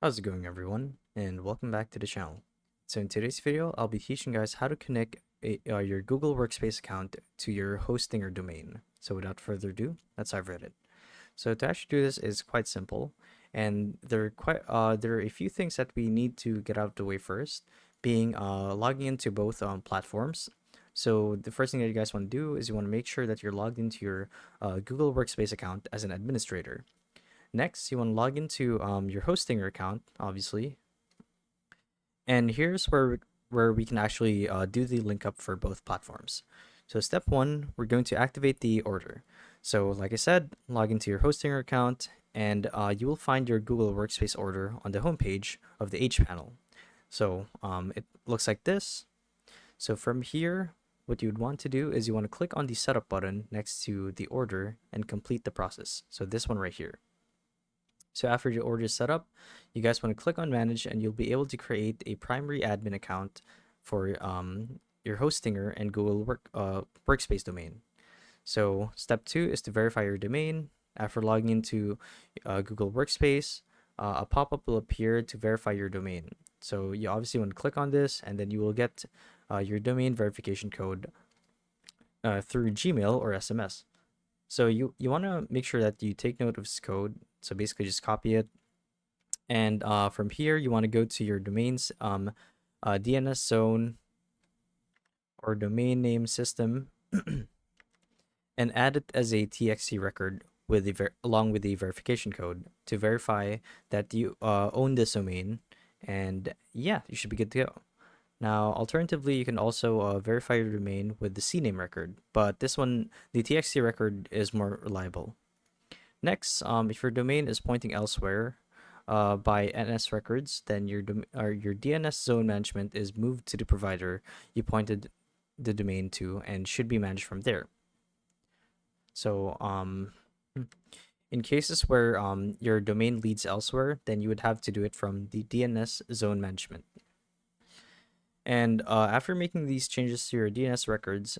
How's it going, everyone, and welcome back to the channel. So in today's video, I'll be teaching you guys how to connect your Google Workspace account to your hosting or domain. So without further ado, let's dive right in. So to actually do this is quite simple, and there are a few things that we need to get out of the way first, being logging into both platforms. So the first thing that you guys want to do is you want to make sure that you're logged into your Google Workspace account as an administrator. Next, you want to log into your hosting account, obviously, and here's where we can actually do the link up for both platforms. So step one, we're going to activate the order. So like I said, log into your hosting account, and you will find your Google Workspace order on the homepage of the H panel. So it looks like this. So from here, what you would want to do is you want to click on the setup button next to the order and complete the process. So this one right here. So after your order is set up, you guys want to click on manage and you'll be able to create a primary admin account for your hostinger and Workspace domain. So step two is to verify your domain. After logging into Google Workspace, a pop-up will appear to verify your domain. So you obviously want to click on this and then you will get your domain verification code through Gmail or SMS. So you want to make sure that you take note of this code. So basically just copy it. And from here, you want to go to your domains DNS zone or domain name system and add it as a TXT record with along with the verification code to verify that you own this domain. And yeah, you should be good to go. Now, alternatively, you can also verify your domain with the CNAME record, but this one, the TXT record, is more reliable. Next, if your domain is pointing elsewhere by NS records, then your DNS zone management is moved to the provider you pointed the domain to and should be managed from there. So, in cases where your domain leads elsewhere, then you would have to do it from the DNS zone management. And after making these changes to your DNS records,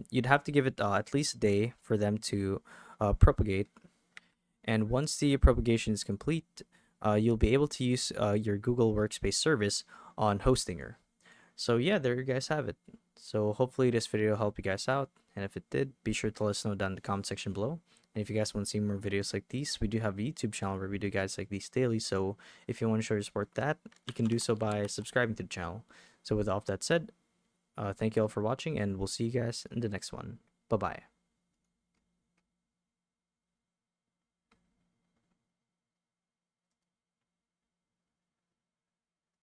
you'd have to give it at least a day for them to propagate. And once the propagation is complete, you'll be able to use your Google Workspace service on Hostinger. So yeah, there you guys have it. So hopefully this video helped you guys out. And if it did, be sure to let us know down in the comment section below. And if you guys want to see more videos like these, we do have a YouTube channel where we do guys like these daily. So if you want to show your support that, you can do so by subscribing to the channel. So with all of that said, thank you all for watching and we'll see you guys in the next one. Bye-bye.